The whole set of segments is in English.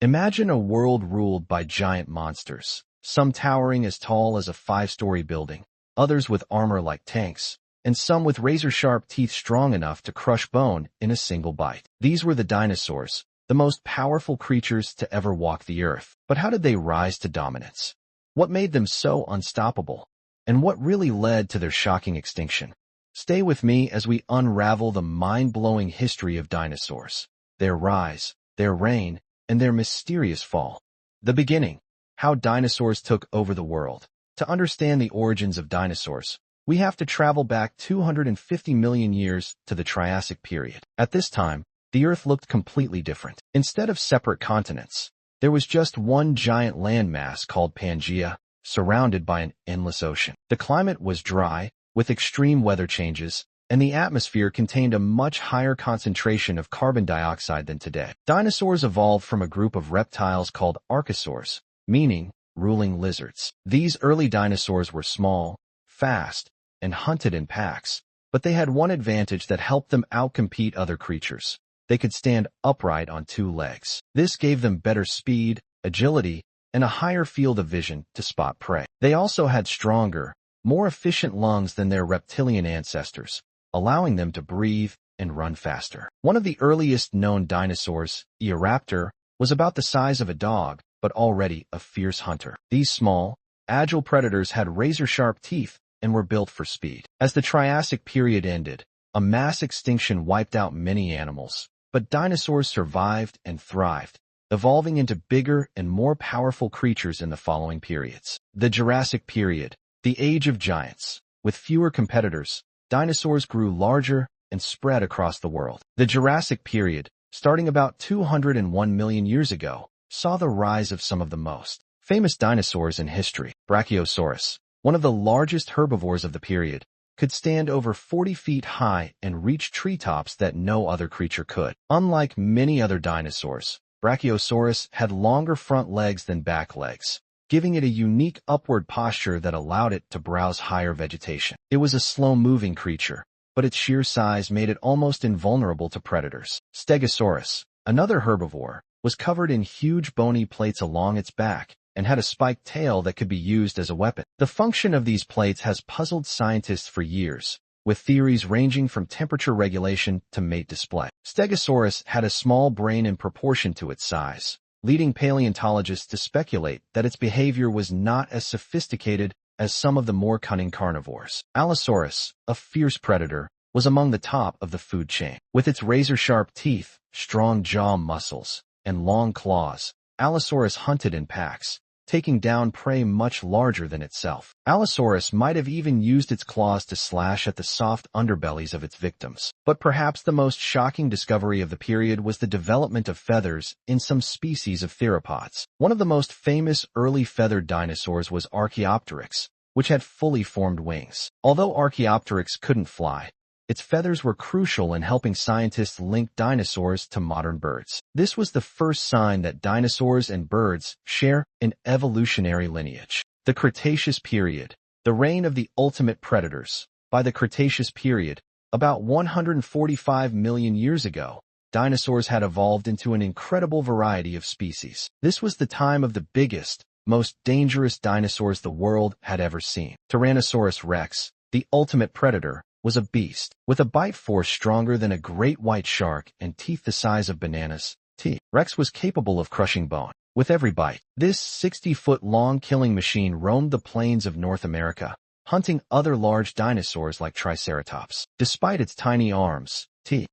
Imagine a world ruled by giant monsters, some towering as tall as a five-story building, others with armor like tanks, and some with razor-sharp teeth strong enough to crush bone in a single bite. These were the dinosaurs, the most powerful creatures to ever walk the earth. But how did they rise to dominance? What made them so unstoppable? And what really led to their shocking extinction? Stay with me as we unravel the mind-blowing history of dinosaurs, their rise, their reign, and their mysterious fall. The beginning, how dinosaurs took over the world. To understand the origins of dinosaurs, we have to travel back 250 million years to the Triassic period. At this time, the Earth looked completely different. Instead of separate continents, there was just one giant landmass called Pangaea, surrounded by an endless ocean. The climate was dry, with extreme weather changes, and the atmosphere contained a much higher concentration of carbon dioxide than today. Dinosaurs evolved from a group of reptiles called archosaurs, meaning ruling lizards. These early dinosaurs were small, fast, and hunted in packs, but they had one advantage that helped them outcompete other creatures. They could stand upright on two legs. This gave them better speed, agility, and a higher field of vision to spot prey. They also had stronger, more efficient lungs than their reptilian ancestors, allowing them to breathe and run faster. One of the earliest known dinosaurs, Eoraptor, was about the size of a dog, but already a fierce hunter. These small, agile predators had razor-sharp teeth and were built for speed. As the Triassic period ended, a mass extinction wiped out many animals, but dinosaurs survived and thrived, evolving into bigger and more powerful creatures in the following periods. The Jurassic period, the age of giants. With fewer competitors, dinosaurs grew larger and spread across the world. The Jurassic period, starting about 201 million years ago, saw the rise of some of the most famous dinosaurs in history. Brachiosaurus, one of the largest herbivores of the period, could stand over 40 feet high and reach treetops that no other creature could. Unlike many other dinosaurs, Brachiosaurus had longer front legs than back legs, giving it a unique upward posture that allowed it to browse higher vegetation. It was a slow-moving creature, but its sheer size made it almost invulnerable to predators. Stegosaurus, another herbivore, was covered in huge bony plates along its back and had a spiked tail that could be used as a weapon. The function of these plates has puzzled scientists for years, with theories ranging from temperature regulation to mate display. Stegosaurus had a small brain in proportion to its size, leading paleontologists to speculate that its behavior was not as sophisticated as some of the more cunning carnivores. Allosaurus, a fierce predator, was among the top of the food chain. With its razor-sharp teeth, strong jaw muscles, and long claws, Allosaurus hunted in packs, taking down prey much larger than itself. Allosaurus might have even used its claws to slash at the soft underbellies of its victims. But perhaps the most shocking discovery of the period was the development of feathers in some species of theropods. One of the most famous early feathered dinosaurs was Archaeopteryx, which had fully formed wings. Although Archaeopteryx couldn't fly, its feathers were crucial in helping scientists link dinosaurs to modern birds. This was the first sign that dinosaurs and birds share an evolutionary lineage. The Cretaceous period, the reign of the ultimate predators. By the Cretaceous period, about 145 million years ago, dinosaurs had evolved into an incredible variety of species. This was the time of the biggest, most dangerous dinosaurs the world had ever seen. Tyrannosaurus rex, the ultimate predator, was a beast, with a bite force stronger than a great white shark and teeth the size of bananas. Rex was capable of crushing bone with every bite. This 60-foot-long killing machine roamed the plains of North America, hunting other large dinosaurs like Triceratops. Despite its tiny arms,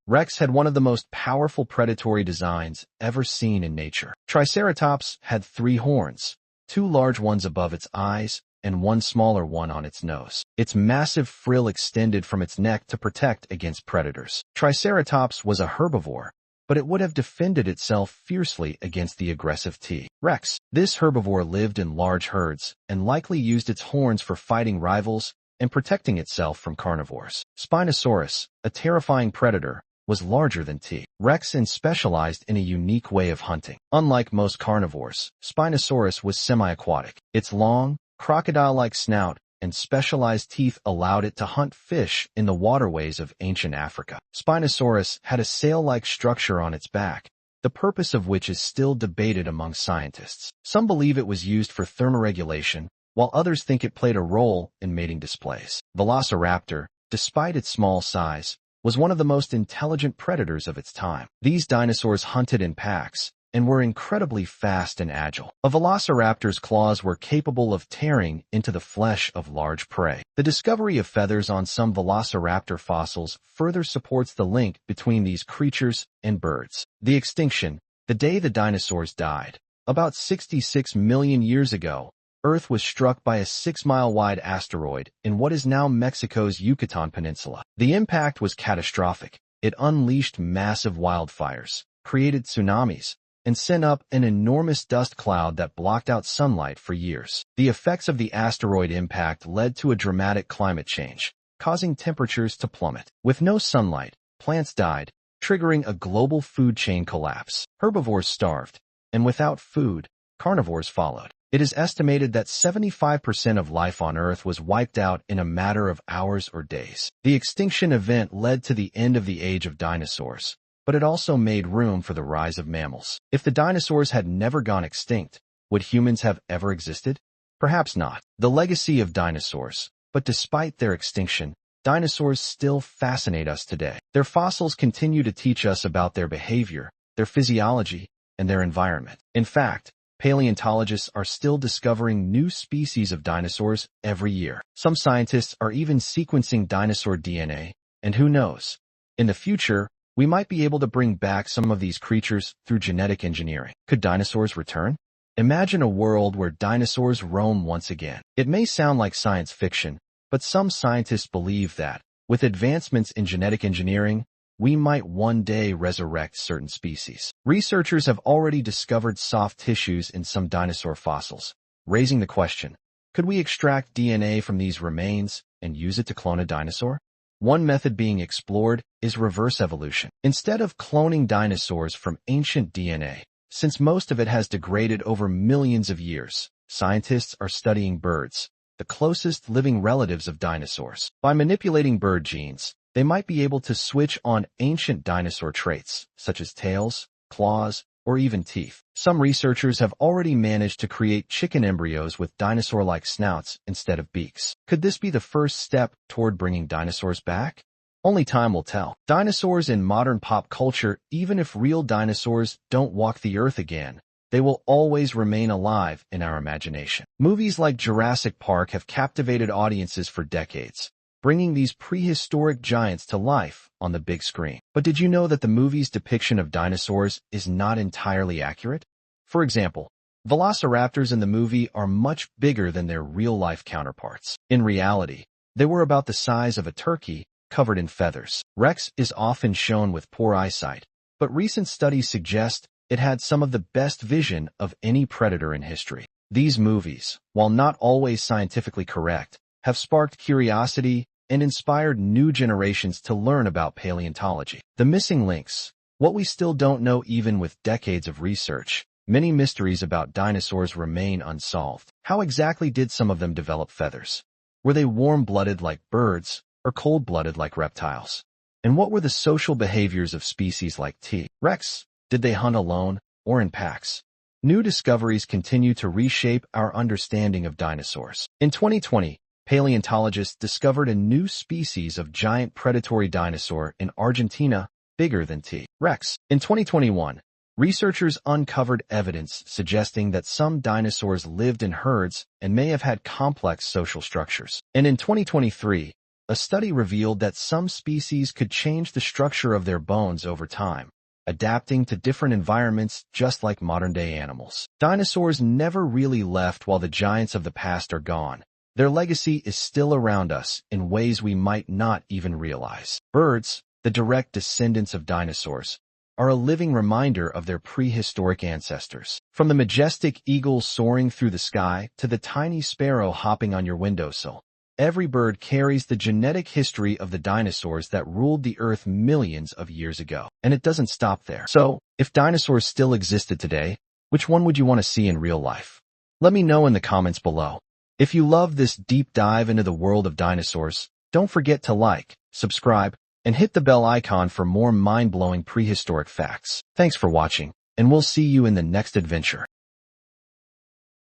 Rex had one of the most powerful predatory designs ever seen in nature. Triceratops had 3 horns, 2 large ones above its eyes, and 1 smaller one on its nose. Its massive frill extended from its neck to protect against predators. Triceratops was a herbivore, but it would have defended itself fiercely against the aggressive Rex. This herbivore lived in large herds and likely used its horns for fighting rivals and protecting itself from carnivores. Spinosaurus, a terrifying predator, was larger than Rex and specialized in a unique way of hunting. Unlike most carnivores, Spinosaurus was semi-aquatic. Its long, crocodile-like snout and specialized teeth allowed it to hunt fish in the waterways of ancient Africa. Spinosaurus had a sail-like structure on its back, the purpose of which is still debated among scientists. Some believe it was used for thermoregulation, while others think it played a role in mating displays. Velociraptor, despite its small size, was one of the most intelligent predators of its time. These dinosaurs hunted in packs and were incredibly fast and agile. A velociraptor's claws were capable of tearing into the flesh of large prey. The discovery of feathers on some velociraptor fossils further supports the link between these creatures and birds. The extinction, the day the dinosaurs died. About 66 million years ago, Earth was struck by a 6-mile-wide asteroid in what is now Mexico's Yucatan Peninsula. The impact was catastrophic. It unleashed massive wildfires, created tsunamis, and sent up an enormous dust cloud that blocked out sunlight for years. The effects of the asteroid impact led to a dramatic climate change, causing temperatures to plummet. With no sunlight, plants died, triggering a global food chain collapse. Herbivores starved, and without food, carnivores followed. It is estimated that 75% of life on Earth was wiped out in a matter of hours or days. The extinction event led to the end of the age of dinosaurs, but it also made room for the rise of mammals. If the dinosaurs had never gone extinct, would humans have ever existed? Perhaps not. The legacy of dinosaurs. But despite their extinction, dinosaurs still fascinate us today. Their fossils continue to teach us about their behavior, their physiology, and their environment. In fact, paleontologists are still discovering new species of dinosaurs every year. Some scientists are even sequencing dinosaur DNA, and who knows? In the future, we might be able to bring back some of these creatures through genetic engineering. Could dinosaurs return? Imagine a world where dinosaurs roam once again. It may sound like science fiction, but some scientists believe that, with advancements in genetic engineering, we might one day resurrect certain species. Researchers have already discovered soft tissues in some dinosaur fossils, raising the question, could we extract DNA from these remains and use it to clone a dinosaur? One method being explored is reverse evolution. Instead of cloning dinosaurs from ancient DNA, since most of it has degraded over millions of years, scientists are studying birds, the closest living relatives of dinosaurs. By manipulating bird genes, they might be able to switch on ancient dinosaur traits, such as tails, claws, or even teeth. Some researchers have already managed to create chicken embryos with dinosaur-like snouts instead of beaks. Could this be the first step toward bringing dinosaurs back? Only time will tell. Dinosaurs in modern pop culture, even if real dinosaurs don't walk the earth again, they will always remain alive in our imagination. Movies like Jurassic Park have captivated audiences for decades, bringing these prehistoric giants to life on the big screen. But did you know that the movie's depiction of dinosaurs is not entirely accurate? For example, velociraptors in the movie are much bigger than their real-life counterparts. In reality, they were about the size of a turkey covered in feathers. Rex is often shown with poor eyesight, but recent studies suggest it had some of the best vision of any predator in history. These movies, while not always scientifically correct, have sparked curiosity and inspired new generations to learn about paleontology. The missing links, what we still don't know even with decades of research. Many mysteries about dinosaurs remain unsolved. How exactly did some of them develop feathers? Were they warm-blooded like birds or cold-blooded like reptiles? And what were the social behaviors of species like T-Rex? Did they hunt alone or in packs? New discoveries continue to reshape our understanding of dinosaurs. In 2020, paleontologists discovered a new species of giant predatory dinosaur in Argentina, bigger than T-Rex. In 2021, researchers uncovered evidence suggesting that some dinosaurs lived in herds and may have had complex social structures. And in 2023, a study revealed that some species could change the structure of their bones over time, adapting to different environments just like modern-day animals. Dinosaurs never really left while the giants of the past are gone. Their legacy is still around us in ways we might not even realize. Birds, the direct descendants of dinosaurs, are a living reminder of their prehistoric ancestors. From the majestic eagle soaring through the sky to the tiny sparrow hopping on your windowsill, every bird carries the genetic history of the dinosaurs that ruled the earth millions of years ago. And it doesn't stop there. So, if dinosaurs still existed today, which one would you want to see in real life? Let me know in the comments below. If you love this deep dive into the world of dinosaurs, don't forget to like, subscribe, and hit the bell icon for more mind-blowing prehistoric facts. Thanks for watching, and we'll see you in the next adventure.